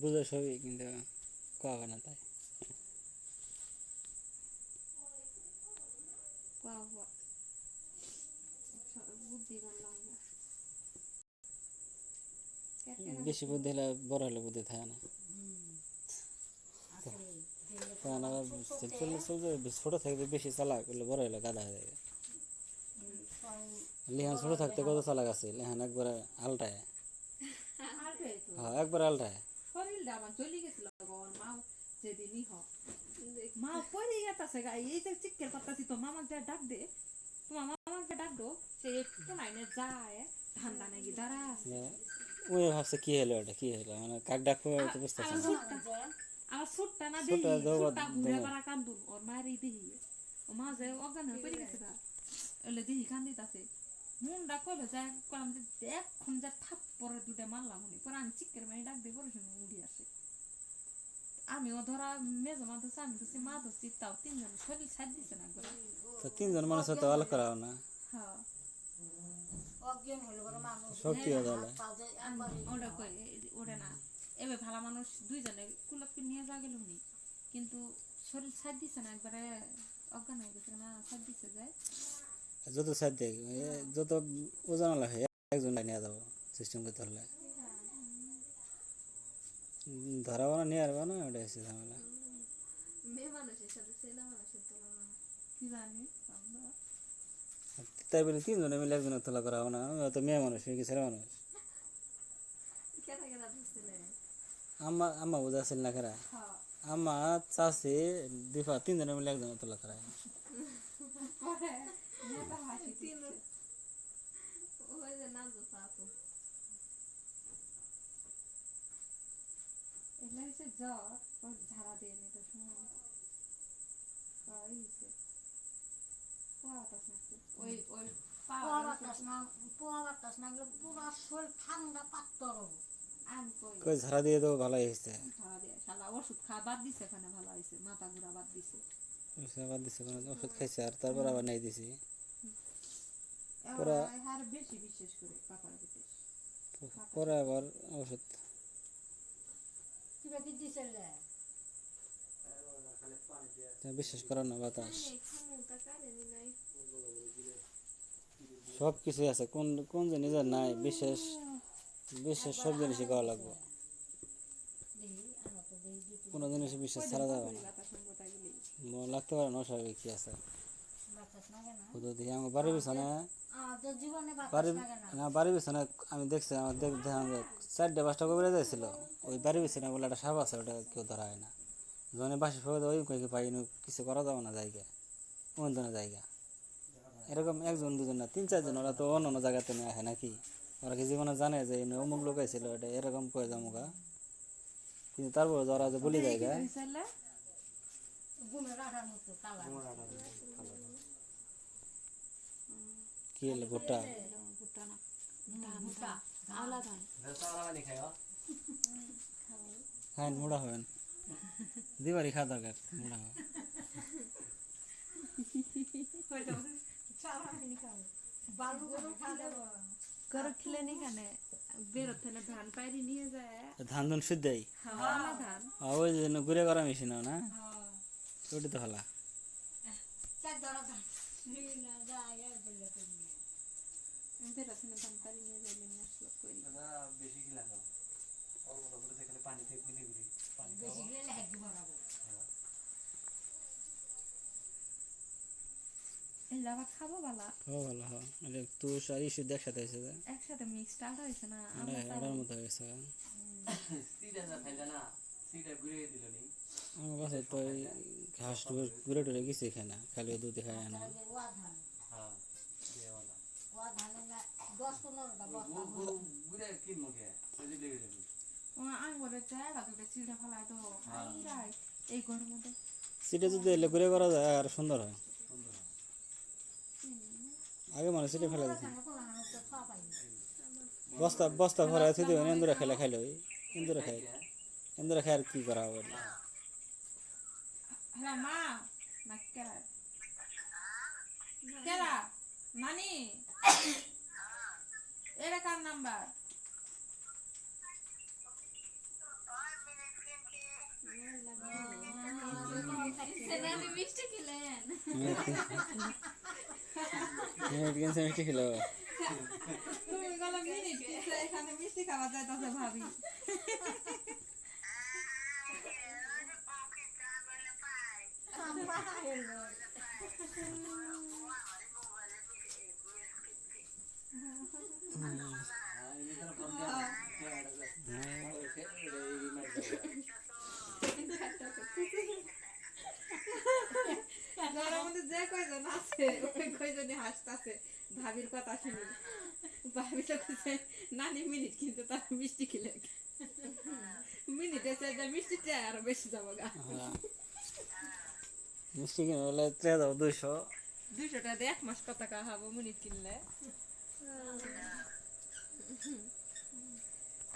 বুঝে সবই কিন্তু কবে না তাই বেশি বুদ্ধি হলে বড় হলে বুদ্ধি থাকে না তখন আবার ছোট থাকতে বেশি চালাক হলে বড় হলে গাধা হয়ে যাবে লিহান ছোট থাকতে কত চালাক আছে লিহান একবারে আলটায় হ্যাঁ একবারে আলটায় মা পড়ে গেছে এই যে চিকের পাতাছি তো মামাকে ডাক দে তোমার মামাকে ডাক দো সে একটু লাইনে যায় ঠান্ডা নাকি দাঁড়া ওই ভাবছে কি হলো ওটা কি হলো মানে কাক ডাকবো তো বুঝতেছে না আমার সুটটা না দেখি সুটটা ঘুরে বাড়া কান্দুন ওর মায়ের দেখি ও মা যে অজ্ঞান হয়ে পড়ে গেছে গা ওলে দেখি কান্দিতাছে মুন্ডা কইলো যায় কলাম যে এখন যা থাপ্পড়ে দুটা মারলাম উনি পরে আমি চিকের মারি ডাক দিয়ে পরে উড়ি আসে আমিও ধরা মেজো মা ধরছি আমি ধরছি মা ধরছি তাও তিনজন শরীর ছাড় দিছে না একবার তো তিনজন মানুষ তো ভালো করাও না হ্যাঁ শক্তি হয়ে ওটা কই ওটা না এবার ভালো মানুষ দুইজনে কুলপকে নিয়ে যা গেল উনি কিন্তু শরীর ছাড় দিছে না একবারে অজ্ঞান হয়ে গেছে না ছাড় দিছে যায় যত সাইড দেখ যত ওজন লাগে একজন নিয়ে যাবো সিস্টেম করতে হলে ধরাবো না নিয়ে আসবো না ওটা এসে ঝামেলা মেয়ে মানুষের সাথে ছেলে মানুষের তুলনা কি জানি তাই বলে তিনজনে মিলে একজনের তোলা করা হবে না আমি তো মেয়ে মানুষ কি ছেলে মানুষ কেটা কেটা ধরছিলে আম্মা আম্মা বুঝাছিল না খেরা আম্মা চাষি দিফা তিনজনে মিলে একজনের তোলা করা ওই যে নাজু পাপু এগুলা হচ্ছে জ্বর ওর ঝাড়া দিয়ে নিতে সময় হয়েছে ওই ওই কই ঝাড়া দিয়ে তো ভালো হয়েছে ওষুধ খাওয়া বাদ দিছে এখানে ভালো হয়েছে মাথা ঘুরা বাদ দিছে বাদ দিছে ওষুধ খাইছে আর তারপর আবার নাই দিছি বেশি বিশেষ করে পাপার পরে আবার ওষুধ বিশ্বাস করো না বাতাস সব কিছুই আছে কোন কোন জিনিসের নাই বিশেষ বিশেষ সব জিনিসই খাওয়া লাগবে কোনো জিনিস বিশ্বাস ছাড়া যাবে না লাগতে পারে না অস্বাভাবিক কি আছে আমার বাড়ির পিছনে বাড়ির পিছনে আমি দেখছি আমার দেখলাম 4-5টা কবিরা যাইছিল ওই বাড়ির পিছনে বলে একটা সাপ আছে ওটা কেউ ধরা হয় না জনে বাসি ফেলে ওই কয়েকে পাই কিছু করা যাবে না জায়গা অন্য জায়গা এরকম একজন দুজন না 3-4 জন ওরা তো অন্য অন্য জায়গাতে নিয়ে আসে নাকি ওরা কি জীবনে জানে যে অমুক লোক ছিল এটা এরকম করে যামুগা কিন্তু তারপর ওরা যে বলি জায়গা কি হলো ভুট্টা খান মুড়া হবেন দিবারই খাওয়া দরকার মুড়া হবে ধান ধুন শুদ্ধই ওই জন্য ঘুরে করা মেশিন না ওটা তো হলা খাবো ভালো তুষ আর ইস্যু একসাথে হয়েছে একসাথে মিক্সড আটা হয়েছে না আটার মতো হয়ে গেছে আমার কাছে তো ঘাস ঘুরে টুরে গেছি খায় না খালি দুধে খায় না সিটে যদি এলে ঘুরে করা যায় আর সুন্দর হয় আগে মানে সিটে ফেলে দিচ্ছি বস্তা বস্তা ভরা আছে দেবেন ইন্দুরা খেলে খাইলে ওই ইন্দুরা খাই আর কি করা হবে নানি এটা কার নাম্বার মিনিট কিনছে মিষ্টি খেলো তুমি গেলো মিনিট কিনছে এখানে মিষ্টি খাওয়া যাইতাছে ভাবি যার মধ্যে যে কয়জন আছে ওই কয়জনই হাসতাছে ভাবির কথা শুনে ভাবি তো কইছে নানি মিনিট কিন্তু তার মিষ্টি খেলে মিনিট এসে যে মিষ্টি চাই আরো বেশি যাবো গা মিষ্টি কিনে বলে 3200 200 টাকা দিয়ে 1 মাস কত টাকা খাবো মিনিট কিনলে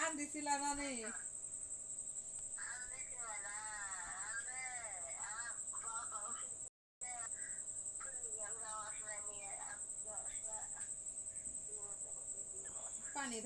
আনদিছিল নানি পানি ধর